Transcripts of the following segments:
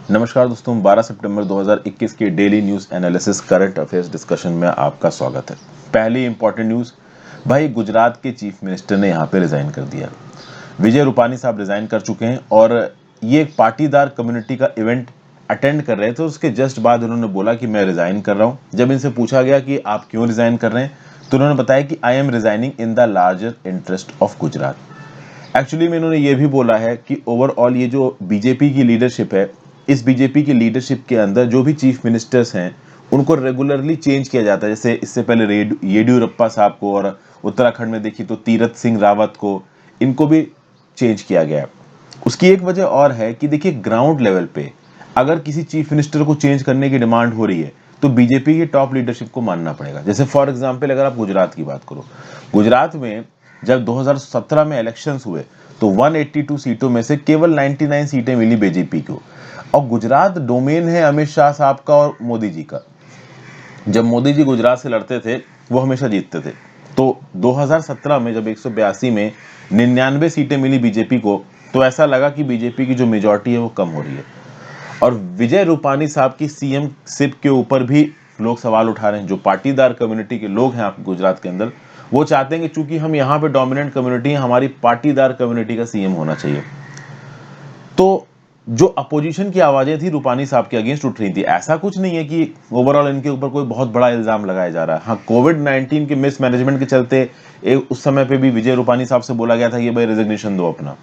नमस्कार दोस्तों, 12 सितंबर 2021 के daily news analysis current affairs discussion में आपका स्वागत है। पहली इंपॉर्टेंट न्यूज़, भाई गुजरात के चीफ मिनिस्टर ने यहाँ पे रिज़ाइन कर दिया। विजय रूपानी साहब रिज़ाइन कर चुके हैं और ये एक पाटीदार कम्युनिटी का इवेंट अटेंड कर रहे थे। उसके जस्ट बाद उन्होंने बोला कि मैं रिज़ाइन कर रहा हूँ। जब इनसे पूछा गया कि आप क्यों रिज़ाइन कर रहे हैं, तो उन्होंने बताया कि I am resigning in the larger interest of Gujarat. Actually में इन्होंने ये भी बोला है कि ओवरऑल ये जो बीजेपी की लीडरशिप है, इस बीजेपी की लीडरशिप के अंदर जो भी चीफ मिनिस्टर्स हैं उनको रेगुलरली चेंज किया जाता है। जैसे इससे पहले येडियूरप्पा साहब को, और उत्तराखंड में देखिए तो तीरथ सिंह रावत को, इनको भी चेंज किया गया। उसकी एक वजह और है कि देखिए ग्राउंड लेवल पे अगर किसी चीफ मिनिस्टर को चेंज करने की डिमांड हो रही है तो बीजेपी की टॉप लीडरशिप को मानना पड़ेगा। जैसे फॉर एग्जांपल अगर आप गुजरात की बात करो, गुजरात में जब 2017 में इलेक्शंस हुए तो 182 सीटों में से केवल 99 सीटें मिली बीजेपी को। और गुजरात डोमेन है अमित शाह साहब का और मोदी जी का। जब मोदी जी गुजरात से लड़ते थे वो हमेशा जीतते थे। तो 2017 में जब 182 में 99 सीटें मिली बीजेपी को, तो ऐसा लगा कि बीजेपी की जो मेजॉरिटी है वो कम हो रही है। और विजय रूपानी साहब की सीएम सिप के ऊपर भी लोग सवाल उठा रहे हैं। जो पाटीदार कम्युनिटी के लोग हैं आप गुजरात के अंदर, वो चाहते हैं कि चूंकि हम यहाँ पे डोमिनेंट कम्युनिटी है, हमारी पाटीदार कम्युनिटी का सीएम होना चाहिए। तो जो अपोजिशन की आवाजें थी रूपानी साहब के अगेंस्ट उठ रही थी। ऐसा कुछ नहीं है कि ओवरऑल इनके ऊपर कोई बहुत बड़ा इल्जाम लगाया जा रहा है। हाँ, कोविड-19 के मिसमैनेजमेंट के चलते उस समय पे भी विजय रूपानी साहब से बोला गया था कि भाई रेजिग्नेशन दो अपना।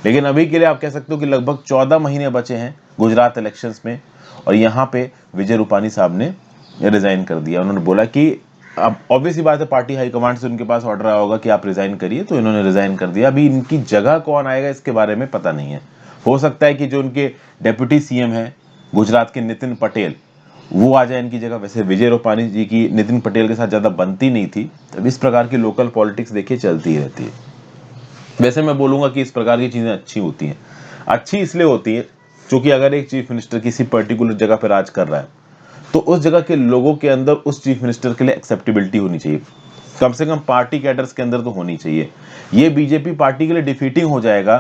लेकिन अभी के लिए आप कह सकते हो कि लगभग 14 महीने बचे हैं गुजरात इलेक्शंस में, और यहाँ पे विजय रूपानी साहब ने रिजाइन कर दिया। उन्होंने बोला कि अब ऑब्वियस ही बात है, पार्टी हाईकमांड से उनके पास ऑर्डर आया होगा कि आप रिजाइन करिए, तो इन्होंने रिजाइन कर दिया। अभी इनकी जगह कौन आएगा इसके बारे में पता नहीं है। हो सकता है कि जो उनके डेप्यूटी सीएम है गुजरात के नितिन पटेल, वो आ जाए इनकी जगह। वैसे विजय रूपानी जी की नितिन पटेल के साथ ज्यादा बनती नहीं थी। तब इस प्रकार की लोकल पॉलिटिक्स देखिए चलती रहती है। वैसे मैं बोलूंगा कि इस प्रकार की चीजें अच्छी होती हैं। अच्छी इसलिए होती है क्योंकि अगर एक चीफ मिनिस्टर किसी पर्टिकुलर जगह पर राज कर रहा है तो उस जगह के लोगों के अंदर उस चीफ मिनिस्टर के लिए एक्सेप्टेबिलिटी होनी चाहिए। कम से कम पार्टी कैडर्स के अंदर तो होनी चाहिए। ये बीजेपी पार्टी के लिए डिफीटिंग हो जाएगा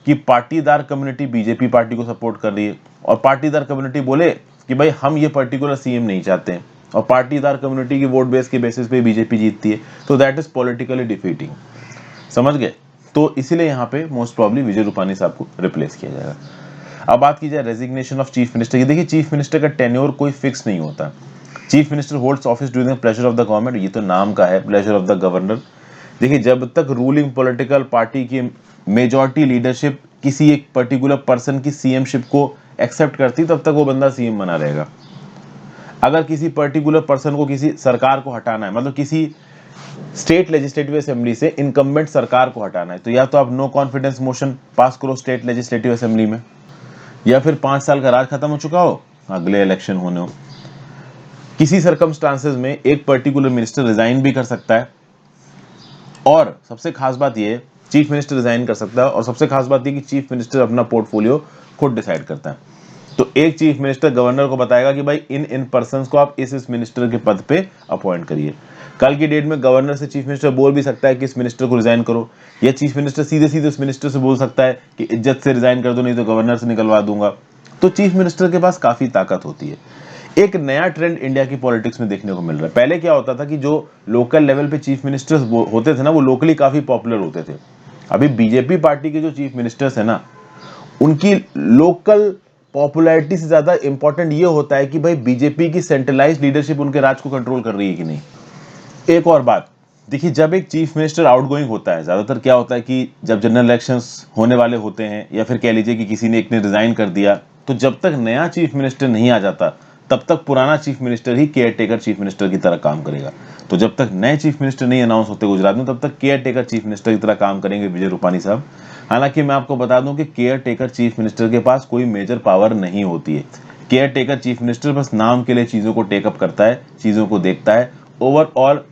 कि पाटीदार कम्युनिटी बीजेपी पार्टी को सपोर्ट कर रही है और पाटीदार कम्युनिटी बोले कि भाई हम ये पर्टिकुलर सीएम नहीं चाहते हैं, और पाटीदार कम्युनिटी की वोट बेस के बेसिस पे बीजेपी जीतती है, तो दैट इज पॉलिटिकली डिफीटिंग। समझ गए? तो इसीलिए यहाँ पे मोस्ट प्रॉब्ली विजय रूपानी साहब को रिप्लेस किया जाएगा। अब बात की जाए रेजिग्नेशन ऑफ चीफ मिनिस्टर की। देखिए चीफ मिनिस्टर का टेन्योर कोई फिक्स नहीं होता। Chief minister holds office during the pleasure of the government, ये तो नाम का है, प्लेजर ऑफ द गवर्नर। देखिए जब तक रूलिंग पॉलिटिकल पार्टी की मेजॉरिटी लीडरशिप किसी एक पर्टिकुलर पर्सन की सीएमशिप को एक्सेप्ट करती, तब तक वो बंदा सीएम बना रहेगा। अगर किसी पर्टिकुलर पर्सन को किसी सरकार को हटाना है, मतलब किसी स्टेट लेजिस्लेटिव असेंबली से इनकम्बेंट सरकार को हटाना है, तो या तो आप नो कॉन्फिडेंस मोशन पास करो स्टेट लेजिस्लेटिव असेंबली में, या फिर 5 साल का राज खत्म हो चुका हो, अगले इलेक्शन होने हो। किसी सर्कमस्टांसेस में एक पर्टिकुलर मिनिस्टर रिजाइन भी कर सकता है, और सबसे खास बात यह है चीफ मिनिस्टर रिजाइन कर सकता है, और सबसे खास बात यह कि चीफ मिनिस्टर अपना पोर्टफोलियो खुद डिसाइड करता है। तो एक चीफ मिनिस्टर गवर्नर को बताएगा कि भाई इन पर्संस को आप इस मिनिस्टर के पद पे अपॉइंट करिए। कल की डेट में गवर्नर से चीफ मिनिस्टर बोल भी सकता है कि इस मिनिस्टर को रिजाइन करो, या चीफ मिनिस्टर सीधे सीधे उस मिनिस्टर से बोल सकता है कि इज्जत से रिजाइन कर दो, नहीं तो गवर्नर से निकलवा दूंगा। तो चीफ मिनिस्टर के पास काफी ताकत होती है। एक नया ट्रेंड इंडिया की पॉलिटिक्स में देखने को मिल रहा है। पहले क्या होता था कि जो लोकल लेवल पे चीफ मिनिस्टर्स होते थे ना, वो लोकली काफी पॉपुलर होते थे। अभी बीजेपी पार्टी के जो चीफ मिनिस्टर्स है ना, उनकी लोकल पॉपुलैरिटी से ज्यादा इंपॉर्टेंट ये होता है कि भाई बीजेपी की सेंट्रलाइज्ड लीडरशिप उनके राज को कंट्रोल कर रही है कि नहीं। एक और बात देखिए, जब एक चीफ मिनिस्टर आउटगोइंग होता है, ज्यादातर क्या होता है कि जब जनरल इलेक्शंस होने वाले होते हैं, या फिर कह लीजिए कि किसी ने एक ने रिजाइन कर दिया, तो जब तक नया चीफ मिनिस्टर नहीं आ जाता तब तक पुराना चीफ मिनिस्टर ही केयर टेकर चीफ मिनिस्टर की तरह काम करेगा। तो जब तक नए चीफ मिनिस्टर नहीं अनाउंस होते गुजरात में, तब तक केयर टेकर चीफ मिनिस्टर की तरह काम करेंगे विजय रूपानी साहब। हालांकि मैं आपको बता दूं कि केयर टेकर चीफ मिनिस्टर के पास कोई मेजर पावर नहीं होती है। केयर टेकर चीफ मिनिस्टर बस नाम के लिए चीजों को टेकअप करता है, चीजों को देखता है। ओवरऑल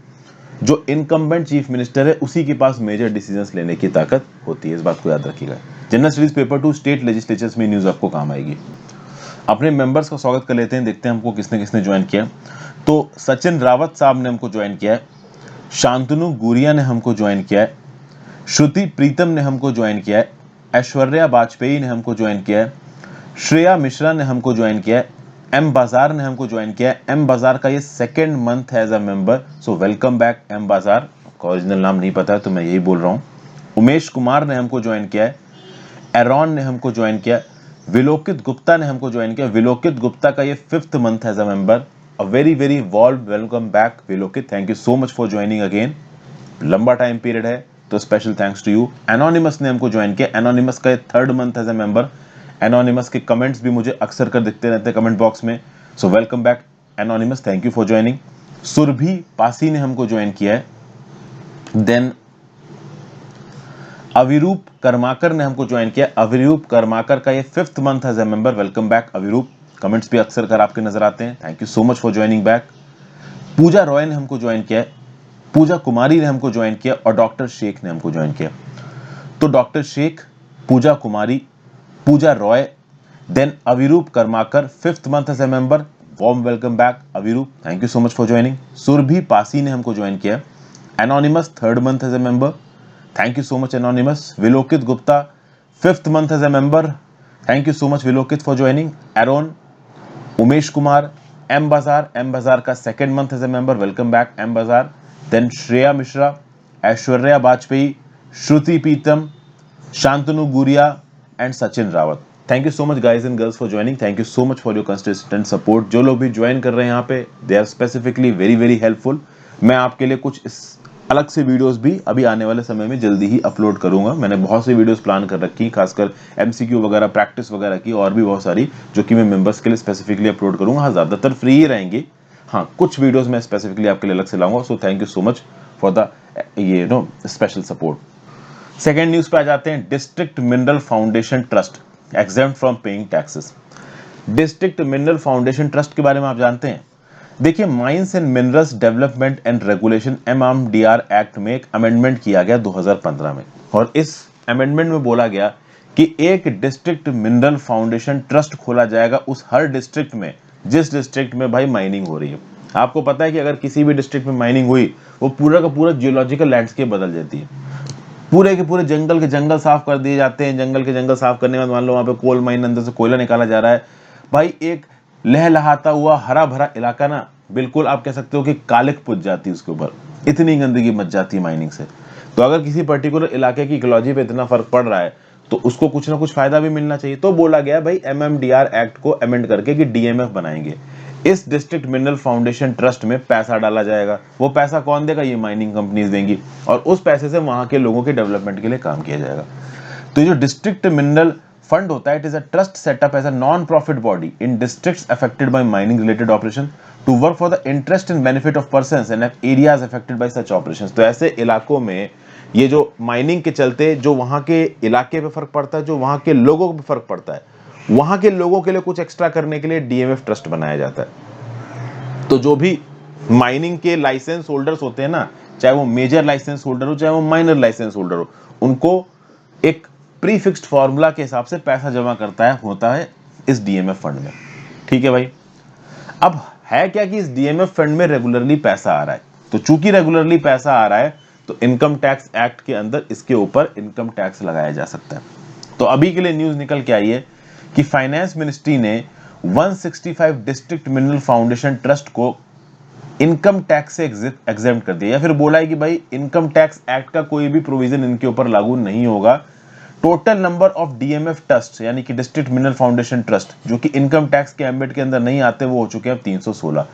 जो इनकम्बेंट चीफ मिनिस्टर है उसी के पास मेजर डिसीजंस लेने की ताकत होती है, इस बात को याद रखिएगा। General studies paper 2 state legislatures में न्यूज आपको काम आएगी। अपने मेंबर्स का स्वागत कर लेते हैं, देखते हैं हमको किसने किसने ज्वाइन किया। तो सचिन रावत साहब ने हमको ज्वाइन किया है, शांतनु गुरिया ने हमको ज्वाइन किया है, श्रुति प्रीतम ने हमको ज्वाइन किया है, ऐश्वर्या वाजपेयी ने हमको ज्वाइन किया है, श्रेया मिश्रा ने हमको ज्वाइन किया है, एम बाजार ने हमको ज्वाइन किया है। एम बाजार का ये सेकेंड मंथ है as a member, so welcome back M Bazaar. Original नाम नहीं पता है तो मैं यही बोल रहा हूँ। उमेश कुमार ने हमको ज्वाइन किया है, एरॉन ने हमको ज्वाइन किया, विलोकित गुप्ता ने हमको ज्वाइन किया। विलोकित गुप्ता का ये 5th month as a member. A very very warm welcome back Vilokit, thank you so much for joining again. लंबा टाइम पीरियड है तो special thanks to you. Anonymous ने हमको ज्वाइन किया, एनोनिमस का ये 3rd month as a member. Anonymous के comments भी मुझे अक्सर कर दिखते रहते हैं कमेंट बॉक्स में, so welcome back anonymous, thank you for joining. Surabhi Pasi ने हमको ज्वाइन किया है। देन अविरूप कर्माकर ने हमको ज्वाइन किया। अविरूप कर्माकर का ये 5th month as a member, welcome back Avirup. Comments भी अक्सर कर आपके नजर आते हैं, thank you so much for joining back. Pooja Roy ने हमको ज्वाइन किया है, पूजा कुमारी ने हमको ज्वाइन किया और डॉक्टर शेख ने हमको ज्वाइन किया। तो doctor Shaikh, Pooja Kumari, Pooja Roy, then Avirup Karmakar 5th month as a member, warm welcome back Avirup, thank you so much for joining. Surabhi Pasi ने हमको ज्वाइन किया। Anonymous 3rd month as a member, thank you so much anonymous. Vilokit Gupta 5th month as a member, thank you so much Vilokit for joining. Aaron, Umesh Kumar, M बाजार का 2nd month as a member, welcome back M Bazaar. Then Shreya Mishra, Aishwarya Vajpayee, Shruti Pitam, Shantanu Guriya and Sachin Rawat. Thank you so much guys and girls for joining, thank you so much for your consistent support. जो लोग भी join कर रहे हैं यहाँ पे, they are specifically very very helpful. मैं आपके लिए कुछ अलग से वीडियोस भी अभी आने वाले समय में जल्दी ही अपलोड करूंगा। मैंने बहुत सी वीडियोस प्लान कर रखी, खासकर एमसीक्यू वगैरह, प्रैक्टिस वगैरह की, और भी बहुत सारी जो कि मैं मेंबर्स के लिए स्पेसिफिकली अपलोड करूंगा। हाँ, ज्यादातर फ्री ही रहेंगी, हाँ कुछ वीडियोस मैं स्पेसिफिकली आपके लिए अलग से लाऊंगा। So thank you so much for the special support. Second news पे आ जाते हैं। District mineral foundation trust exempt from paying taxes. District mineral foundation trust के बारे में आप जानते हैं? देखिए, mines and minerals development and regulation MMDR act में एक अमेंडमेंट किया गया 2015 में, और इस अमेंडमेंट में बोला गया कि एक डिस्ट्रिक्ट मिनरल फाउंडेशन ट्रस्ट खोला जाएगा उस हर डिस्ट्रिक्ट में जिस डिस्ट्रिक्ट में भाई माइनिंग हो रही है। आपको पता है कि अगर किसी भी डिस्ट्रिक्ट में माइनिंग हुई, वो पूरा का पूरा जियोलॉजिकल लैंडस्केप बदल जाती है। पूरे के पूरे जंगल के जंगल साफ कर दिए जाते हैं। जंगल के जंगल साफ करने के बाद मान लो वहां पे कोल माइन, अंदर से कोयला निकाला जा रहा है, भाई एक लहलहाता हुआ हरा भरा इलाका ना, बिल्कुल आप कह सकते हो कि कालिक पुज जाती है उसके ऊपर, इतनी गंदगी मच जाती है माइनिंग से। तो अगर किसी पर्टिकुलर इलाके की इकोलॉजी पे इतना फर्क पड़ रहा है तो उसको कुछ ना कुछ फायदा भी मिलना चाहिए। तो बोला गया भाई MMDR एक्ट को अमेंड करके कि DMF बनाएंगे। इस डिस्ट्रिक्ट मिनरल फाउंडेशन ट्रस्ट में पैसा डाला जाएगा। वो पैसा कौन देगा? ये माइनिंग कंपनीज देंगी, और उस पैसे से वहां के लोगों के डेवलपमेंट के लिए काम किया जाएगा। तो ये जो डिस्ट्रिक्ट मिनरल फंड होता है, it is a trust setup as a non profit body in districts affected by mining related operation to work for the interest and benefit of persons and areas affected by such operations. तो ऐसे इलाकों में ये जो mining के चलते जो वहां के इलाके पे फर्क पड़ता है, जो वहां के लोगों को फर्क पड़ता है, वहां के लोगों के लिए कुछ एक्स्ट्रा करने के लिए DMF ट्रस्ट बनाया जाता है। तो जो भी माइनिंग के लाइसेंस होल्डर्स होते हैं ना, चाहे वो मेजर लाइसेंस होल्डर हो चाहे वो माइनर लाइसेंस होल्डर हो, उनको एक प्री फिक्स्ड फॉर्मूला के हिसाब से पैसा जमा होता है इस DMF फंड में। ठीक है भाई। अब है क्या कि इस DMF फंड में रेगुलरली पैसा आ रहा है, तो चूंकि रेगुलरली पैसा आ रहा है तो इनकम टैक्स एक्ट के अंदर इसके ऊपर इनकम टैक्स लगाया जा सकता है। तो अभी के लिए न्यूज निकल के आई है कि फाइनेंस मिनिस्ट्री ने 165 डिस्ट्रिक्ट मिनरल फाउंडेशन ट्रस्ट को इनकम टैक्स से एग्जेम्प्ट कर दिया, या फिर बोला है कि भाई इनकम टैक्स एक्ट का कोई भी प्रोविजन इनके ऊपर लागू नहीं होगा। Total number of DMF trust यानी कि डिस्ट्रिक्ट मिनरल फाउंडेशन ट्रस्ट जो कि इनकम टैक्स के एम्बेट के अंदर नहीं आते, वो हो चुके हैं 316।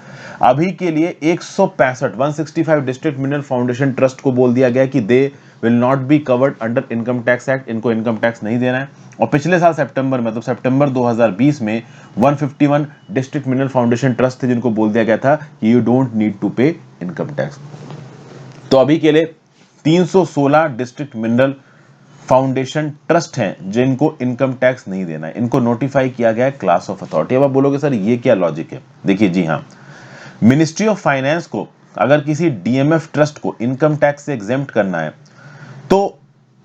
अभी के लिए 165 डिस्ट्रिक्ट मिनरल फाउंडेशन ट्रस्ट को बोल दिया गया कि they will not be covered under income tax act, इनको इनकम टैक्स नहीं देना है। और पिछले साल सितंबर में, मतलब सितंबर 2020 में 151 डिस्ट्रिक्ट मिनरल फाउंडेशन ट्रस्ट थे जिनको बोल दिया गया था कि यू डोंट नीड टू पे इनकम टैक्स। तो अभी के लिए 316 डिस्ट्रिक्ट मिनरल फाउंडेशन ट्रस्ट हैं जिनको इनकम टैक्स नहीं देना है, इनको नोटिफाई किया गया है क्लास ऑफ अथॉरिटी। अब आप बोलोगे सर ये क्या लॉजिक है? देखिए जी हाँ, मिनिस्ट्री ऑफ फाइनेंस को अगर किसी DMF ट्रस्ट को इनकम टैक्स से एग्जेम्प्ट करना है तो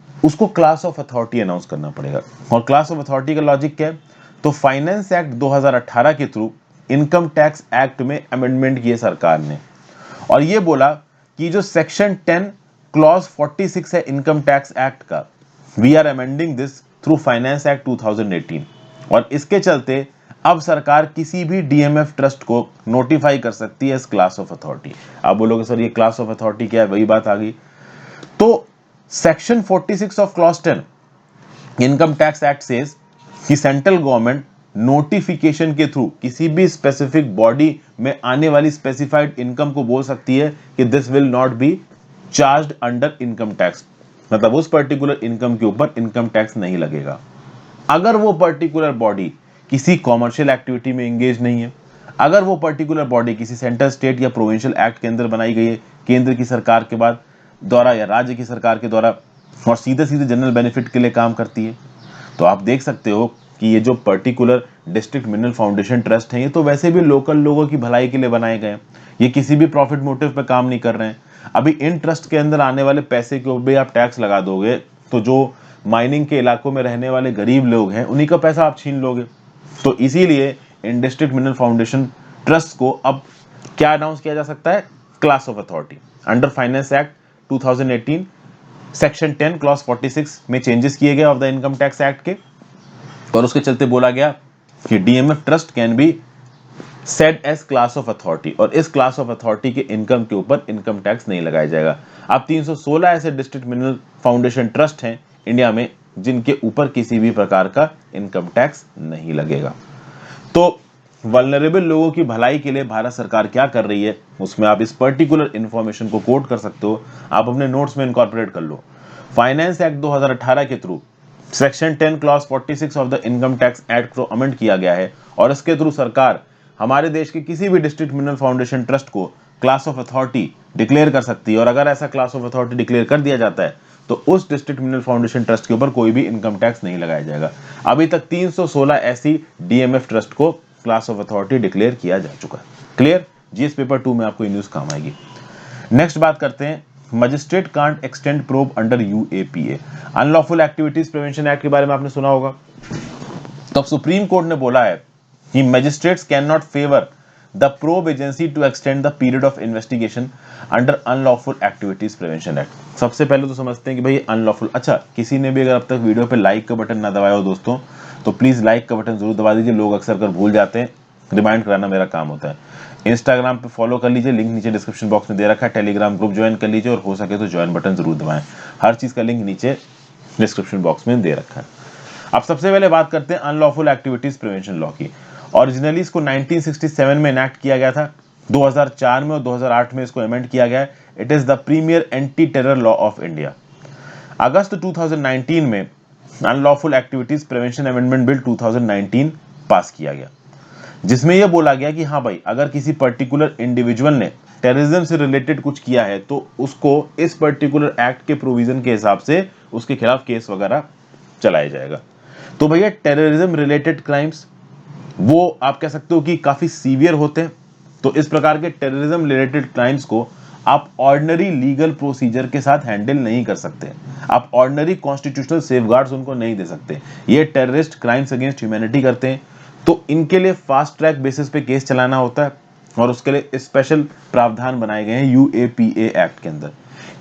उसको क्लास ऑफ अथॉरिटी अनाउंस करना पड़ेगा। और क्लास ऑफ अथॉरिटी का लॉजिक क्या है? तो फाइनेंस एक्ट 2018 के थ्रू इनकम टैक्स एक्ट में अमेंडमेंट किए सरकार ने, और ये बोला कि जो सेक्शन 10 क्लॉज 46 है इनकम टैक्स एक्ट का, we are amending this through finance act 2018। और इसके चलते अब सरकार किसी भी डीएमएफ ट्रस्ट को नोटिफाई कर सकती है इस क्लास ऑफ अथॉरिटी। आप बोलोगे सर ये क्लास ऑफ अथॉरिटी क्या है, वही बात आ गई। तो section 46 of clause 10 income tax act says कि सेंट्रल गवर्नमेंट नोटिफिकेशन के थ्रू किसी भी स्पेसिफिक बॉडी में आने वाली स्पेसिफाइड इनकम को बोल सकती है कि this will not be charged under income tax, मतलब उस पर्टिकुलर इनकम के ऊपर इनकम टैक्स नहीं लगेगा। अगर वो पर्टिकुलर बॉडी किसी कॉमर्शियल एक्टिविटी में एंगेज नहीं है, अगर वो पर्टिकुलर बॉडी किसी सेंट्रल स्टेट या प्रोविंशियल एक्ट के अंदर बनाई गई है, केंद्र की सरकार के बाद द्वारा या राज्य की सरकार के द्वारा, और सीधे सीधे जनरल बेनिफिट के लिए काम करती है, तो आप देख सकते हो कि ये जो particular district mineral foundation trust है, ये तो वैसे भी लोकल लोगों की भलाई के लिए बनाए गए हैं, ये किसी भी प्रॉफिट मोटिव पे काम नहीं कर रहे हैं। अभी इन ट्रस्ट के अंदर आने वाले पैसे के ऊपर भी आप टैक्स लगा दोगे तो जो माइनिंग के इलाकों में रहने वाले गरीब लोग हैं उन्हीं का पैसा आप छीन लोगे। तो इसीलिए इन डिस्ट्रिक्ट मिनरल फाउंडेशन ट्रस्ट को अब क्या अनाउंस किया जा सकता है, class of authority under finance act 2018 section 10 clause 46 में चेंजेस किए गए of the income tax act के, और उसके चलते बोला गया कि DMF trust can be said as class of authority, और इस क्लास ऑफ अथॉरिटी के इनकम के ऊपर इनकम टैक्स नहीं लगाया जाएगा। अब 316 ऐसे डिस्ट्रिक्ट मिनरल फाउंडेशन ट्रस्ट हैं इंडिया में जिनके ऊपर किसी भी प्रकार का इनकम टैक्स नहीं लगेगा। तो वल्नरेबल लोगों की भलाई के लिए भारत सरकार क्या कर रही है, उसमें आप इस पर्टिकुलर इंफॉर्मेशन को कोट कर सकते हो, आप अपने नोट्स में इनकॉर्पोरेट कर लो। फाइनेंस एक्ट 2018 के through section 10 clause 46 of the income tax act को अमेंड किया गया है, और इसके थ्रू सरकार हमारे देश के किसी भी डिस्ट्रिक्ट मिनरल फाउंडेशन ट्रस्ट को क्लास ऑफ अथॉरिटी डिक्लेयर कर सकती है, और अगर ऐसा क्लास ऑफ अथॉरिटी डिक्लेयर कर दिया जाता है तो उस डिस्ट्रिक्ट मिनरल फाउंडेशन ट्रस्ट के ऊपर कोई भी इनकम टैक्स नहीं लगाया जाएगा। अभी तक 316 ऐसी डीएमएफ ट्रस्ट को क्लास ऑफ अथॉरिटी डिक्लेयर किया जा चुका है। क्लियर, जीएस पेपर 2 में आपको ये न्यूज काम आएगी। नेक्स्ट बात करते हैं, magistrate can't extend probe under UAPA, unlawful activities prevention act के बारे में आपने सुना होगा। तो सुप्रीम कोर्ट ने बोला है कि magistrates can not favour the probe agency to extend the period of investigation under unlawful activities prevention act. सबसे पहले तो समझते हैं कि भाई अनलॉफुल, अच्छा किसी ने भी अगर अब तक वीडियो पे लाइक का बटन ना दबाया हो दोस्तों, तो प्लीज लाइक का बटन जरूर दबा दीजिए। लोग अक्सर कर भूल जाते हैं, रिमाइंड कराना मेरा काम होता है। इंस्टाग्राम पे फॉलो कर लीजिए, लिंक नीचे डिस्क्रिप्शन बॉक्स में दे रखा है। टेलीग्राम ग्रुप ज्वाइन कर लीजिए, और हो सके तो ज्वाइन बटन जरूर दबाएं। हर चीज का लिंक नीचे डिस्क्रिप्शन बॉक्स में दे रखा है। अब सबसे पहले बात करते हैं अनलॉफुल एक्टिविटीज प्रिवेंशन लॉ की। ओरिजिनली इसको 1967 में इनैक्ट किया गया था, 2004 में और 2008 में इसको अमेंड किया गया है। It is the premier anti terror law of India. अगस्त 2019 में unlawful activities prevention amendment bill 2019 pass किया गया, जिसमें यह बोला गया कि हाँ भाई, अगर किसी पर्टिकुलर इंडिविजुअल ने टेररिज्म से रिलेटेड कुछ किया है तो उसको इस पर्टिकुलर एक्ट के प्रोविजन के हिसाब से उसके खिलाफ केस वगैरह चलाया जाएगा। तो भैया टेररिज्म रिलेटेड क्राइम्स वो आप कह सकते हो कि काफी सीवियर होते हैं। तो इस प्रकार के टेररिज्म रिलेटेड क्राइम्स को आप ऑर्डिनरी लीगल प्रोसीजर के साथ हैंडल नहीं कर सकते, आप ऑर्डिनरी कॉन्स्टिट्यूशनल सेफगार्ड्स उनको नहीं दे सकते। ये टेररिस्ट क्राइम्स अगेंस्ट ह्यूमैनिटी करते हैं, तो इनके लिए फास्ट ट्रैक बेसिस पे केस चलाना होता है, और उसके लिए स्पेशल प्रावधान बनाए गए हैं यूएपीए एक्ट के अंदर।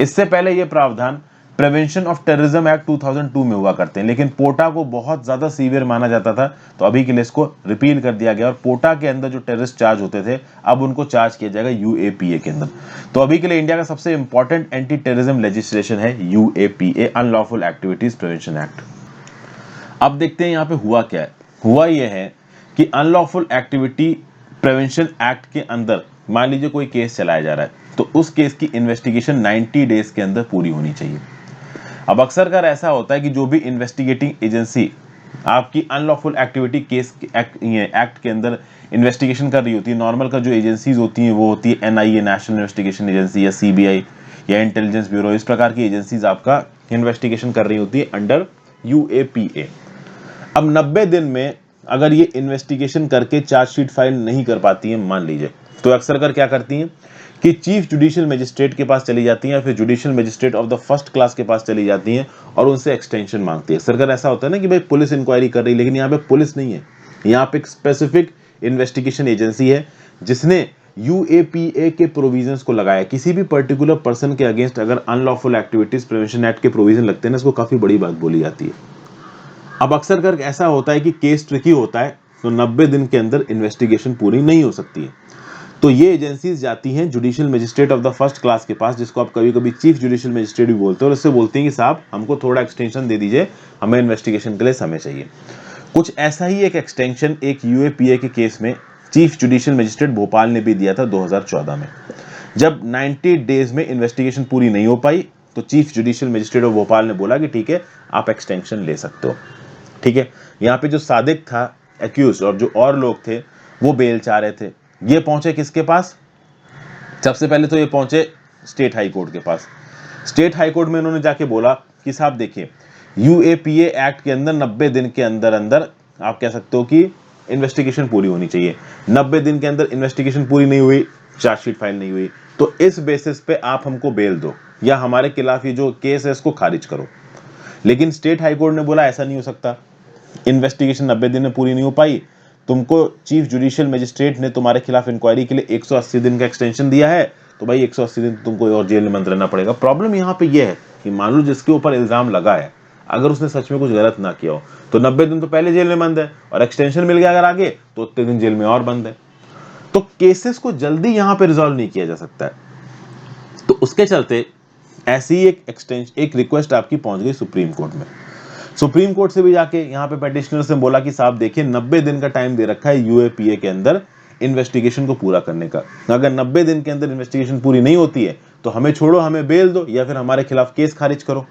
इससे पहले ये प्रावधान प्रिवेंशन ऑफ टेररिज्म एक्ट 2002 में हुआ करते हैं, लेकिन पोटा को बहुत ज्यादा सीवियर माना जाता था, तो अभी के लिए इसको रिपील कर दिया गया, और पोटा के अंदर जो टेररिस्ट चार्ज होते थे अब उनको चार्ज किया जाएगा यूएपीए के अंदर। तो अभी के लिए इंडिया का सबसे इंपॉर्टेंट एंटी टेररिज्म लेजिस्लेशन है UAPA, unlawful activities prevention act. अब देखते हैं यहाँ पे हुआ क्या है। हुआ यह है कि अनलॉफुल एक्टिविटी प्रिवेंशन एक्ट के अंदर मान लीजिए कोई केस चलाया जा रहा है, तो उस केस की इन्वेस्टिगेशन 90 डेज के अंदर पूरी होनी चाहिए। अब अक्सर कर ऐसा होता है कि जो भी इन्वेस्टिगेटिंग एजेंसी आपकी अनलॉफुल एक्टिविटी केस एक्ट के अंदर इन्वेस्टिगेशन कर रही होती है, नॉर्मल का जो एजेंसीज होती हैं वो होती है एनआईए, नेशनल इन्वेस्टिगेशन एजेंसी, या सीबीआई या इंटेलिजेंस ब्यूरो, इस प्रकार की एजेंसीज आपका इन्वेस्टिगेशन कर रही होती है अंडर यूएपीए। अब 90 दिन में अगर ये इन्वेस्टिगेशन करके चार्जशीट फाइल नहीं कर पाती है मान लीजिए, तो अक्सर कर क्या करती हैं कि चीफ जुडिशियल मजिस्ट्रेट के पास चली जाती हैं, या फिर judicial magistrate of the first class के पास चली जाती हैं और उनसे एक्सटेंशन मांगती है। अक्सर कर ऐसा होता है ना कि भाई पुलिस इंक्वायरी कर रही है, लेकिन यहाँ पे पुलिस नहीं है, यहाँ पे एक स्पेसिफिक इन्वेस्टिगेशन एजेंसी है जिसने यूएपीए के प्रोविजंस को लगाया। किसी भी पर्टिकुलर पर्सन के अगेंस्ट अगर अनलॉफुल एक्टिविटीज प्रिवेंशन एक्ट के प्रोविजन लगते हैं ना, इसको काफी बड़ी बात बोली जाती है। अब अक्सर कर ऐसा होता है कि केस ट्रिकी होता है, तो 90 दिन के अंदर इन्वेस्टिगेशन पूरी नहीं हो सकती है, तो ये एजेंसीज जाती हैं judicial magistrate of the first class के पास, जिसको आप कभी कभी चीफ जुडिशियल मजिस्ट्रेट भी बोलते हो, और उससे बोलते हैं कि साहब हमको थोड़ा एक्सटेंशन दे दीजिए, हमें इन्वेस्टिगेशन के लिए समय चाहिए। कुछ ऐसा ही एक एक्सटेंशन एक यूएपीए के केस में चीफ जुडिशियल मजिस्ट्रेट भोपाल ने भी दिया था 2014 में। जब 90 डेज में इन्वेस्टिगेशन पूरी नहीं हो पाई, तो chief judicial magistrate of Bhopal ने बोला कि ठीक है, आप एक्सटेंशन ले सकते हो। ठीक है, यहाँ पे जो सादिक था एक्यूज और जो और लोग थे वो बेल चाह रहे थे। ये पहुंचे किसके पास? सबसे पहले तो ये पहुंचे स्टेट हाई कोर्ट के पास। स्टेट हाई कोर्ट में इन्होंने जाके बोला कि साहब देखिए, यूएपीए एक्ट के अंदर 90 दिन के अंदर अंदर आप कह सकते हो कि इन्वेस्टिगेशन पूरी होनी चाहिए। 90 दिन के अंदर इन्वेस्टिगेशन पूरी नहीं हुई, चार्जशीट फाइल नहीं हुई, तो इस बेसिस पे आप हमको बेल दो या हमारे खिलाफ ये जो केस है इसको खारिज करो। लेकिन स्टेट हाई कोर्ट ने बोला ऐसा नहीं हो सकता, इन्वेस्टिगेशन 90 दिन में पूरी नहीं हो पाई, तुमको चीफ जुडिशियल मजिस्ट्रेट ने तुम्हारे खिलाफ इंक्वायरी के लिए 180 दिन का एक्सटेंशन दिया है, तो भाई 180 दिन तुमको और जेल में बंद रहना पड़ेगा। प्रॉब्लम यहाँ पे ये है कि मान लो जिसके ऊपर इल्जाम लगा है, अगर उसने सच में कुछ गलत ना किया हो तो 90 दिन तो पहले जेल में बंद है, और एक्सटेंशन मिल गया अगर आगे तो उतने दिन जेल में और बंद है। तो केसेस को जल्दी यहाँ पे रिजॉल्व नहीं किया जा सकता है। तो उसके चलते ऐसी एक एक्सटेंशन, एक रिक्वेस्ट आपकी पहुंच गई सुप्रीम कोर्ट में। सुप्रीम कोर्ट से भी जाके यहाँ पे पेटिशनर्स ने बोला कि साहब देखिए 90 दिन का टाइम दे रखा है यूएपीए के अंदर इन्वेस्टिगेशन को पूरा करने का, अगर 90 दिन के अंदर इन्वेस्टिगेशन पूरी नहीं होती है तो हमें छोड़ो, हमें बेल दो या फिर हमारे खिलाफ केस खारिज करो।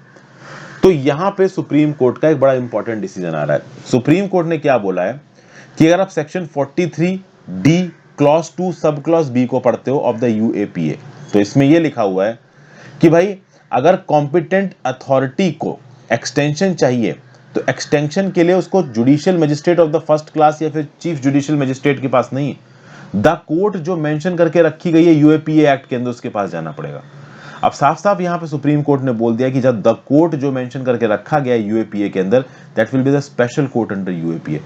तो यहाँ पे सुप्रीम कोर्ट का एक बड़ा इंपॉर्टेंट डिसीजन आ रहा है। सुप्रीम कोर्ट ने क्या बोला है कि अगर आप section 43D clause 2 sub clause B को पढ़ते हो ऑफ द यूएपीए, तो इसमें यह लिखा हुआ है कि भाई अगर कॉम्पिटेंट अथॉरिटी को एक्सटेंशन चाहिए तो एक्सटेंशन के लिए उसको judicial magistrate of the first class या फिर चीफ जुडिशियल मजिस्ट्रेट के पास नहीं, द कोर्ट जो मेंशन करके रखी गई है यूएपीए एक्ट के अंदर उसके पास जाना पड़ेगा। अब साफ साफ यहां पे सुप्रीम कोर्ट ने बोल दिया कि जब द कोर्ट जो मेंशन करके रखा गया है यूएपीए के अंदर, that will be the special court under UAPA.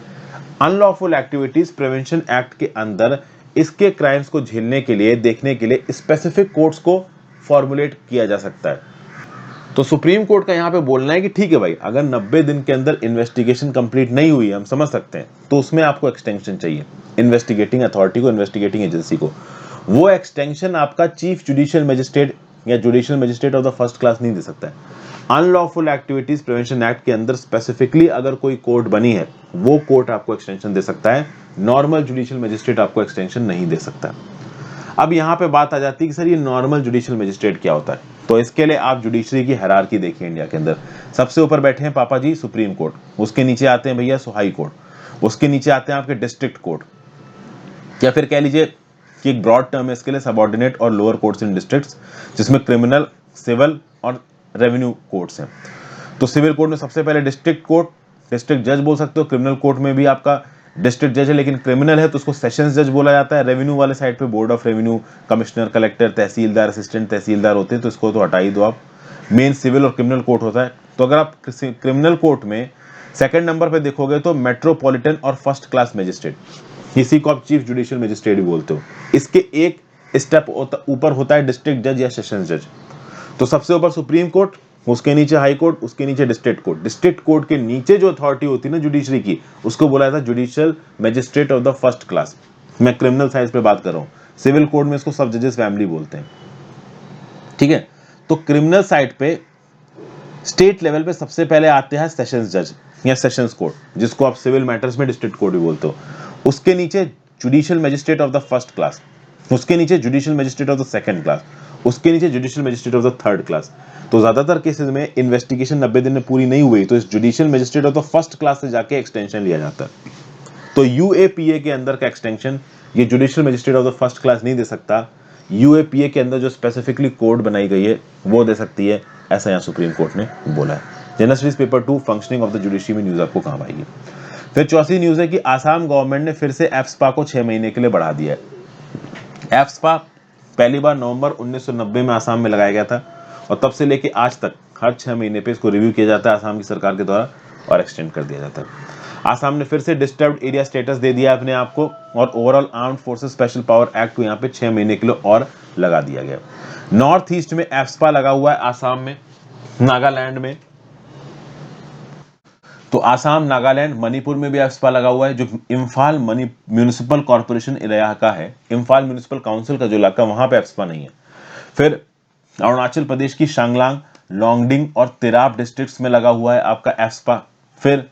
Unlawful activities prevention act के अंदर इसके क्राइम्स को झेलने के लिए, देखने के लिए स्पेसिफिक कोर्ट्स को फॉर्मुलेट किया जा सकता है। तो सुप्रीम कोर्ट का यहां पे बोलना है कि ठीक है भाई, अगर 90 दिन के अंदर इन्वेस्टिगेशन कंप्लीट नहीं हुई, हम समझ सकते हैं, तो उसमें आपको एक्सटेंशन चाहिए इन्वेस्टिगेटिंग अथॉरिटी को, इन्वेस्टिगेटिंग एजेंसी को। वो एक्सटेंशन आपका चीफ जुडिशियल मजिस्ट्रेट या judicial magistrate of the first class नहीं दे सकता है। अनलॉफुल एक्टिविटीज प्रिवेंशन एक्ट के अंदर स्पेसिफिकली अगर कोई कोर्ट बनी है, वो कोर्ट आपको एक्सटेंशन दे सकता है, नॉर्मल जुडिशियल मजिस्ट्रेट आपको एक्सटेंशन नहीं दे सकता। अब यहाँ पे बात आ जाती है कि सर ये नॉर्मल जुडिशियल मजिस्ट्रेट क्या होता है। तो इसके लिए आप जुडिशरी की हायरार्की देखिए इंडिया के अंदर। सबसे ऊपर बैठे हैं पापा जी सुप्रीम कोर्ट, उसके नीचे आते हैं भैया हाई कोर्ट, उसके नीचे आते हैं आपके डिस्ट्रिक्ट कोर्ट, या फिर कह लीजिए कि एक ब्रॉड टर्म है इसके लिए सबऑर्डिनेट और लोअर कोर्ट्स इन डिस्ट्रिक्ट्स, जिसमें क्रिमिनल, सिविल और रेवेन्यू कोर्ट्स हैं। तो सिविल कोर्ट में सबसे पहले डिस्ट्रिक्ट कोर्ट, डिस्ट्रिक्ट जज बोल सकते हो। क्रिमिनल कोर्ट में भी आपका डिस्ट्रिक्ट जज है, लेकिन क्रिमिनल है तो उसको सेशंस जज बोला जाता है। रेवेन्यू वाले साइड पे board of revenue, commissioner, collector, tehsildar, assistant tehsildar होते हैं, तो इसको तो हटा ही दो आप। मेन सिविल और क्रिमिनल कोर्ट होता है। तो अगर आप क्रिमिनल कोर्ट में सेकंड नंबर पे देखोगे तो मेट्रोपॉलिटन और फर्स्ट क्लास मजिस्ट्रेट, इसी को आप चीफ जुडिशियल मजिस्ट्रेट भी बोलते हो। इसके एक स्टेप ऊपर होता है डिस्ट्रिक्ट जज या सेशंस जज। तो सबसे ऊपर सुप्रीम कोर्ट, उसके नीचे हाई कोर्ट, उसके नीचे डिस्ट्रिक्ट कोर्ट। डिस्ट्रिक्ट कोर्ट के नीचे जो अथॉरिटी होती है ना जुडिशरी की, उसको बोला जाता है judicial magistrate of the first class. मैं क्रिमिनल साइड पे बात कर रहा हूँ। सिविल कोर्ट में इसको सब जजेस फैमिली बोलते हैं, ठीक है। तो क्रिमिनल साइड पे स्टेट लेवल पे सबसे पहले आते हैं सेशंस जज या सेशंस कोर्ट, जिसको आप सिविल मैटर्स में डिस्ट्रिक्ट कोर्ट भी बोलते हो। उसके नीचे judicial magistrate of the first class, उसके नीचे judicial magistrate of the second class, उसके नीचे judicial magistrate of the third class. तो ज्यादातर केसेस में इन्वेस्टिगेशन 90 दिन में पूरी नहीं हुई तो इस judicial magistrate of the first class से जाके एक्सटेंशन लिया जाता है। तो यूएपीए के अंदर का एक्सटेंशन ये judicial magistrate of the first class नहीं दे सकता, यूएपीए के अंदर जो स्पेसिफिकली कोड बनाई गई है वो दे सकती है, ऐसा यहाँ सुप्रीम कोर्ट ने बोला है। General studies paper 2 functioning of the judiciary में न्यूज आपको काम आएगी। फिर चौथी न्यूज है कि आसाम गवर्नमेंट ने फिर से एफ्सपा को 6 महीने के लिए बढ़ा दिया है। एफ्सपा पहली बार नवंबर 1990 में आसाम में लगाया गया था और तब से लेके आज तक हर 6 महीने पे इसको रिव्यू किया जाता है आसाम की सरकार के द्वारा और एक्सटेंड कर दिया जाता है। आसाम ने फिर से डिस्टर्ब्ड एरिया स्टेटस दे दिया अपने आप को और overall armed forces special power act को यहाँ पे 6 महीने के लिए और लगा दिया गया। नॉर्थ ईस्ट में एफ्सपा लगा हुआ है आसाम में, नागालैंड में, तो आसाम, नागालैंड, मणिपुर में भी एफ्स्पा लगा हुआ है। जो इम्फाल म्यूनिसिपल कॉर्पोरेशन इलाका है, इम्फाल म्यूनिसिपल काउंसिल का जो इलाका, वहां पे एफ्स्पा नहीं है। फिर अरुणाचल प्रदेश की शांगलांग, लोंगडिंग और तिराप डिस्ट्रिक्ट्स में लगा हुआ है आपका एफ्स्पा। फिर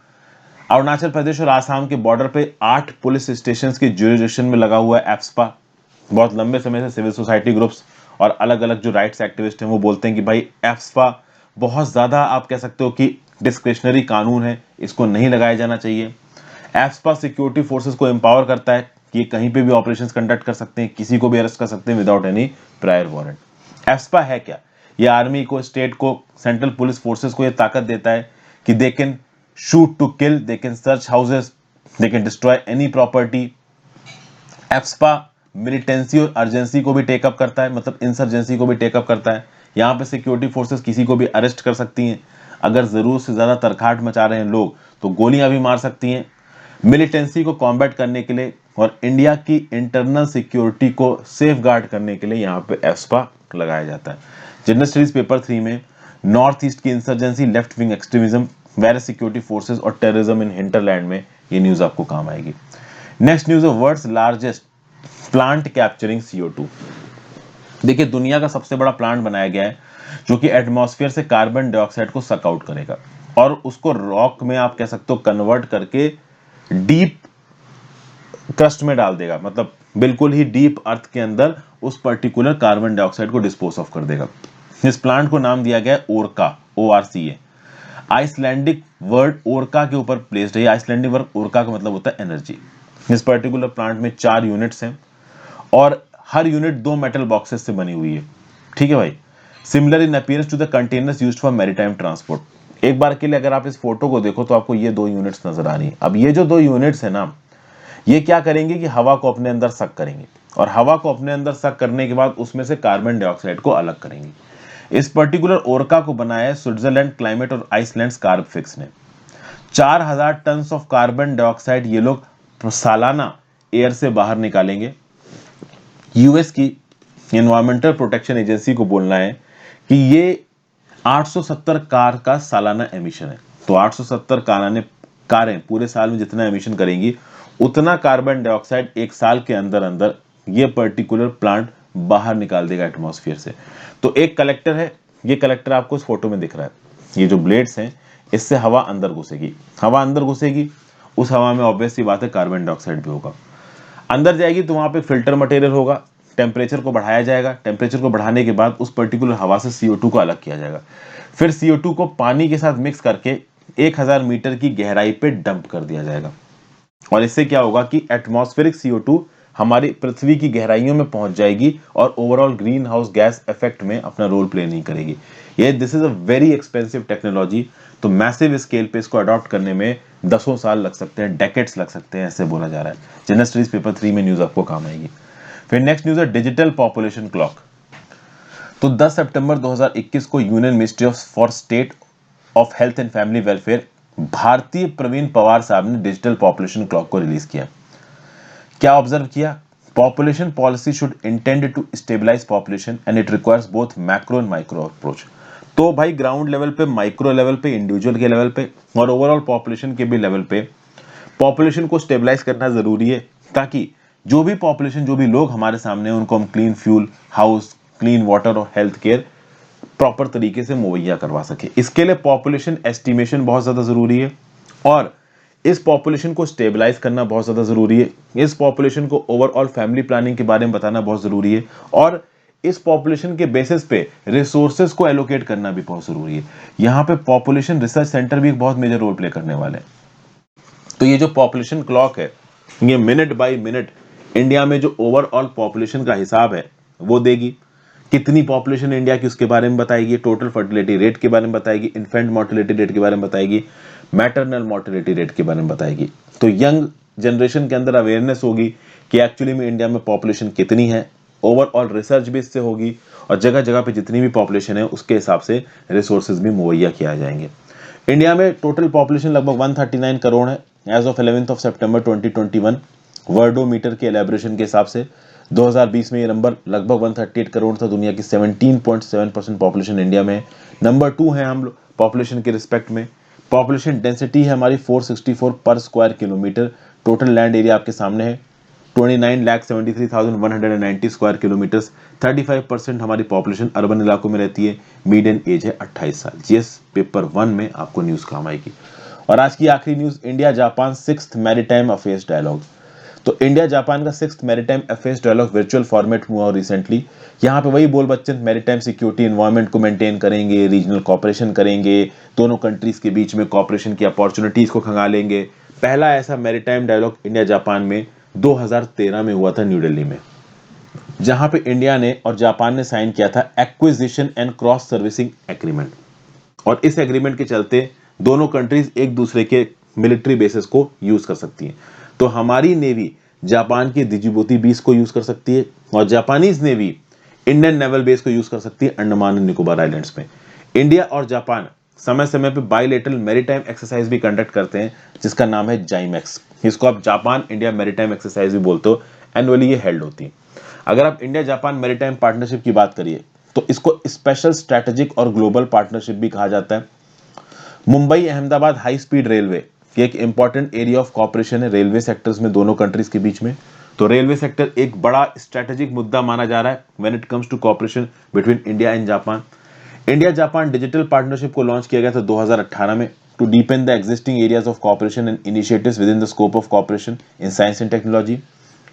अरुणाचल प्रदेश और आसाम के बॉर्डर पे 8 पुलिस स्टेशन के ज्यूरिडिक्शन में लगा हुआ है एफ्स्पा। बहुत लंबे समय से सिविल सोसाइटी ग्रुप्स और अलग अलग जो राइट्स एक्टिविस्ट हैं वो बोलते हैं कि भाई एफ्स्पा बहुत ज्यादा, आप कह सकते हो कि डिस्क्रिशनरी कानून है, इसको नहीं लगाया जाना चाहिए। एफ्स्पा सिक्योरिटी फोर्सेस को एम्पावर करता है कि ये कहीं पे भी ऑपरेशंस कंडक्ट कर सकते हैं, किसी को भी अरेस्ट कर सकते हैं विदाउट एनी प्रायर वारंट। एफ्स्पा है क्या? ये आर्मी को, स्टेट को, सेंट्रल पुलिस फोर्सेस को ये ताकत देता है कि they can shoot to kill, they can search houses, they can destroy any property. AFSPA militancy और अर्जेंसी को भी टेकअप करता है, मतलब इंसर्जेंसी को भी टेकअप करता है। यहाँ पे सिक्योरिटी फोर्सेस किसी को भी अरेस्ट कर सकती हैं। अगर जरूरत से ज्यादा तरखाट मचा रहे हैं लोग तो गोलियां भी मार सकती हैं। मिलिटेंसी को कॉम्बैट करने के लिए और इंडिया की इंटरनल सिक्योरिटी को सेफ गार्ड करने के लिए यहाँ पे एफ्स्पा लगाया जाता है। जनरल स्टडीज पेपर 3 में नॉर्थ ईस्ट की insurgency, left wing extremism, various security forces और टेररिज्म इन हिंटरलैंड में ये न्यूज आपको काम आएगी। नेक्स्ट न्यूज है world's largest plant capturing CO2। देखिए दुनिया का सबसे बड़ा प्लांट बनाया गया है जो कि एटमॉस्फेयर से कार्बन डाइऑक्साइड को सक आउट करेगा और उसको रॉक में, आप कह सकते हो, कन्वर्ट करके डीप क्रस्ट में डाल देगा, मतलब बिल्कुल ही डीप अर्थ के अंदर उस पर्टिकुलर कार्बन डाइऑक्साइड को डिस्पोज ऑफ कर देगा। इस प्लांट को नाम दिया गया है ओरका, ORCA। आइसलैंडिक वर्ड ओरका के ऊपर प्लेस्ड है। आइसलैंडिक वर्ड ओरका का मतलब होता है एनर्जी। इस पर्टिकुलर प्लांट में 4 यूनिट्स हैं और हर यूनिट 2 मेटल बॉक्सेस से बनी हुई है। ठीक है भाई। Similar in appearance to the containers used for maritime transport. एक बार के लिए अगर आप इस फोटो को देखो तो आपको ये 2 यूनिट्स नजर आ रही है। अब ये जो 2 यूनिट्स है ना, ये क्या करेंगे कि हवा को अपने अंदर सक करेंगे और हवा को अपने अंदर सक करने के बाद उसमें से कार्बन डाइऑक्साइड को अलग करेंगे। इस पर्टिकुलर ओरका को बनाया है स्विट्जरलैंड क्लाइमेट और आइसलैंड कार्ब फिक्स ने। 4000 टन ऑफ कार्बन डाइऑक्साइड ये लोग सालाना एयर से बाहर निकालेंगे। यूएस की एनवायरमेंटल प्रोटेक्शन एजेंसी को बोलना है कि ये 870 कार का सालाना एमिशन है। तो 870 कारें पूरे साल में जितना एमिशन करेंगी उतना कार्बन डाइऑक्साइड एक साल के अंदर अंदर ये पर्टिकुलर प्लांट बाहर निकाल देगा एटमॉस्फेयर से। तो एक कलेक्टर है, ये कलेक्टर आपको इस फोटो में दिख रहा है। ये जो ब्लेड्स हैं इससे हवा अंदर घुसेगी, हवा अंदर घुसेगी, उस हवा में ऑब्वियस सी बात है कार्बन डाइऑक्साइड भी होगा। अंदर जाएगी तो वहां पे फिल्टर मटेरियल होगा, टेम्परेचर को बढ़ाया जाएगा। टेम्परेचर को बढ़ाने के बाद उस पर्टिकुलर हवा से CO2 को अलग किया जाएगा। फिर CO2 को पानी के साथ मिक्स करके 1000 मीटर की गहराई पे डंप कर दिया जाएगा और इससे क्या होगा कि एटमॉस्फेरिक CO2 हमारी पृथ्वी की गहराइयों में पहुंच जाएगी और overall green house gas effect में अपना रोल प्ले नहीं करेगी। ये this is a very expensive technology. तो मैसिव स्केल पे इसको अडॉप्ट करने में 10 साल लग सकते हैं, डेकेड्स लग सकते हैं, ऐसे बोला जा रहा है। जनरल स्टडीज पेपर 3 में न्यूज आपको काम आएगी। फिर नेक्स्ट न्यूज है डिजिटल पॉपुलेशन क्लॉक। तो 10 सितंबर 2021 को union ministry for state of health and family welfare Bharati Pravin Pawar साहब ने डिजिटल पॉपुलेशन क्लॉक को रिलीज किया। क्या ऑब्जर्व किया? Population policy should intend to stabilise population and it requires both macro and micro approach. तो भाई ग्राउंड लेवल पे, micro level पे, इंडिविजुअल के लेवल पे और ओवरऑल पॉपुलेशन के भी लेवल पे पॉपुलेशन को स्टेबलाइज करना जरूरी है ताकि जो भी पॉपुलेशन, जो भी लोग हमारे सामने हैं उनको हम clean fuel, house, clean water और हेल्थ केयर प्रॉपर तरीके से मुहैया करवा सके। इसके लिए पॉपुलेशन एस्टिमेशन बहुत ज्यादा जरूरी है और इस पॉपुलेशन को स्टेबलाइज करना बहुत ज्यादा जरूरी है। इस पॉपुलेशन को ओवरऑल फैमिली प्लानिंग के बारे में बताना बहुत जरूरी है और इस पॉपुलेशन के बेसिस पे रिसोर्सेज को एलोकेट करना भी बहुत जरूरी है। यहाँ पे पॉपुलेशन रिसर्च सेंटर भी एक बहुत मेजर रोल प्ले करने वाले हैं। तो ये जो पॉपुलेशन क्लॉक है ये मिनट बाय मिनट इंडिया में जो ओवरऑल पॉपुलेशन का हिसाब है वो देगी। कितनी पॉपुलेशन इंडिया की उसके बारे में बताएगी, टोटल फर्टिलिटी रेट के बारे में बताएगी, इन्फेंट मोर्टेलिटी रेट के बारे में बताएगी, मैटरनल मोर्टेलिटी रेट के बारे में बताएगी। तो यंग जनरेशन के अंदर अवेयरनेस होगी कि एक्चुअली में इंडिया में पॉपुलेशन कितनी है। ओवरऑल रिसर्च भी इससे होगी और जगह जगह पे जितनी भी पॉपुलेशन है उसके हिसाब से रिसोर्सेज भी मुहैया किया जाएंगे। इंडिया में टोटल पॉपुलेशन लगभग 139 करोड़ है एज ऑफ 11 सितंबर 2021। वर्डोमीटर के एलेबोरेशन के हिसाब से 2020 में ये नंबर लगभग 138 करोड़ था। दुनिया की 17.7% पॉपुलेशन इंडिया में। नंबर 2 है हम लोग पॉपुलेशन के रिस्पेक्ट में। पॉपुलेशन डेंसिटी है हमारी 464 पर square kilometre. Total land area आपके सामने है 29,73,190 स्क्वायर किलोमीटर्स। 35% हमारी पॉपुलेशन अर्बन इलाकों में रहती है। मीडियन एज है 28 साल। जीएस पेपर 1 में आपको न्यूज काम आएगी। और आज की आखिरी news, India Japan 6th maritime affairs dialogue. तो इंडिया जापान का 6th maritime affairs dialogue virtual format हुआ और रिसेंटली यहाँ पे वही बोल बच्चन मैरीटाइम सिक्योरिटी एनवायरनमेंट को मेंटेन करेंगे, रीजनल कॉपरेशन करेंगे, दोनों कंट्रीज के बीच में कॉपरेशन की अपॉर्चुनिटीज को खंगालेंगे। पहला ऐसा मैरीटाइम डायलॉग इंडिया जापान में 2013 में हुआ था न्यू दिल्ली में, जहां पे इंडिया ने और जापान ने साइन किया था acquisition and cross servicing agreement. और इस एग्रीमेंट के चलते दोनों कंट्रीज एक दूसरे के मिलिट्री बेसिस को यूज कर सकती हैं। तो हमारी नेवी जापान की दिजिबोती बीस को यूज कर सकती है और Japanese navy Indian naval base को यूज कर सकती है अंडमान एंड निकोबार आइलैंड्स में। इंडिया और जापान समय समय पे बायलैटरल मैरीटाइम एक्सरसाइज भी कंडक्ट करते हैं जिसका नाम है जाइमेक्स। इसको आप जापान इंडिया मैरीटाइम एक्सरसाइज भी बोलते हो। एनुअली ये हेल्ड होती है। अगर आप इंडिया जापान मैरीटाइम पार्टनरशिप की बात करिए तो इसको स्पेशल स्ट्रेटेजिक और ग्लोबल पार्टनरशिप भी कहा जाता है। Mumbai Ahmedabad high speed railway ये एक इंपॉर्टेंट एरिया ऑफ कॉपरेशन है रेलवे सेक्टर्स में दोनों कंट्रीज के बीच में। तो रेलवे सेक्टर एक बड़ा स्ट्रेटेजिक मुद्दा माना जा रहा है when it comes to cooperation between India and Japan. India Japan digital partnership को लॉन्च किया गया था 2018 में to deepen the existing areas of cooperation and initiatives within the scope of cooperation in science and technology.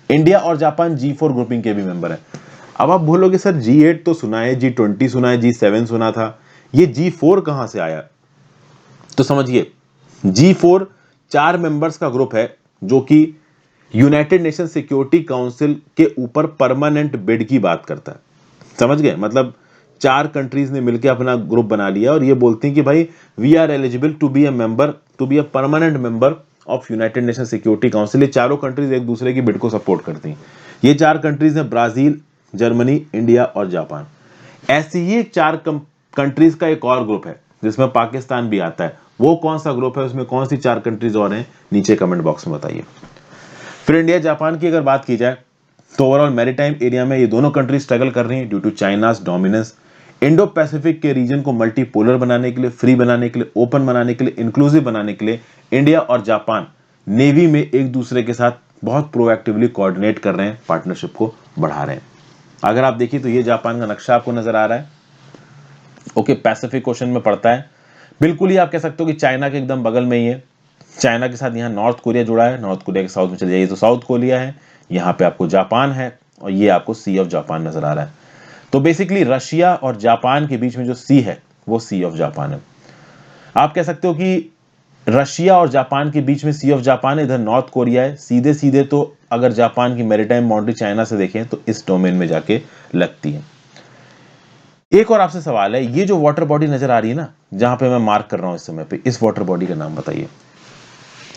India और Japan G4 grouping के भी member है। अब आप बोलोगे सर G8 तो सुना है, G20 सुना है, G7 सुना था, ये G4 कहां से आया? तो समझिए G4 4 मेंबर्स का ग्रुप है जो कि यूनाइटेड नेशन सिक्योरिटी काउंसिल के ऊपर परमानेंट बिड की बात करता है। समझ गए? मतलब 4 कंट्रीज ने मिलकर अपना ग्रुप बना लिया और ये बोलती हैं कि भाई we are eligible to be a permanent member of United Nation Security Council. ये चारों कंट्रीज एक दूसरे की बिड को सपोर्ट करती हैं। ये 4 कंट्रीज हैं ब्राजील, जर्मनी, इंडिया और जापान। ऐसी ही 4 कंट्रीज का एक और ग्रुप है जिसमें पाकिस्तान भी आता है। वो कौन सा ग्रुप है, उसमें कौन सी 4 कंट्रीज और हैं, नीचे कमेंट बॉक्स में बताइए। फिर इंडिया जापान की अगर बात की जाए तो ओवरऑल मैरीटाइम एरिया में ये दोनों कंट्रीज स्ट्रगल कर रही हैं due to China's dominance. Indo Pacific के रीजन को मल्टीपोलर बनाने के लिए, फ्री बनाने के लिए, ओपन बनाने के लिए, इंक्लूसिव बनाने के लिए इंडिया और जापान नेवी में एक दूसरे के साथ बहुत प्रोएक्टिवली कोऑर्डिनेट कर रहे हैं, पार्टनरशिप को बढ़ा रहे हैं। अगर आप देखिए तो ये जापान का नक्शा आपको नजर आ रहा है। ओके, पैसिफिक ओशन में पड़ता है। बिल्कुल ही आप कह सकते हो कि चाइना के एकदम बगल में ही है। चाइना के साथ यहाँ नॉर्थ कोरिया जुड़ा है। नॉर्थ कोरिया के साउथ में चले जाइए तो साउथ कोरिया है। यहाँ पे आपको जापान है और ये आपको सी ऑफ जापान नजर आ रहा है। तो बेसिकली रशिया और जापान के बीच में जो सी है वो सी ऑफ जापान है। आप कह सकते हो कि रशिया और जापान के बीच में सी ऑफ जापान है, इधर नॉर्थ कोरिया है। सीधे सीधे तो अगर जापान की मैरीटाइम बाउंड्री चाइना से देखें तो इस डोमेन में जाके लगती है। एक और आपसे सवाल है, ये जो वाटर बॉडी नजर आ रही है ना, जहां पे मैं मार्क कर रहा हूं इस समय पे, इस वाटर बॉडी का नाम बताइए।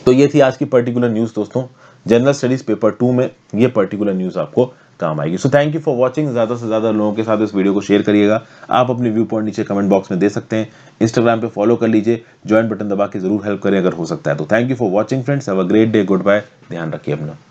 तो ये थी आज की पर्टिकुलर न्यूज दोस्तों। जनरल स्टडीज पेपर 2 में ये पर्टिकुलर न्यूज आपको काम आएगी। So thank you for watching. ज्यादा से ज्यादा लोगों के साथ इस वीडियो को शेयर करिएगा। आप अपने व्यू पॉइंट नीचे कमेंट बॉक्स में दे सकते हैं। इंस्टाग्राम पे फॉलो कर लीजिए, ज्वाइन बटन दबा के जरूर हेल्प करें अगर हो सकता है तो। Thank you for watching friends, have a great day, goodbye, ध्यान रखिए अपना।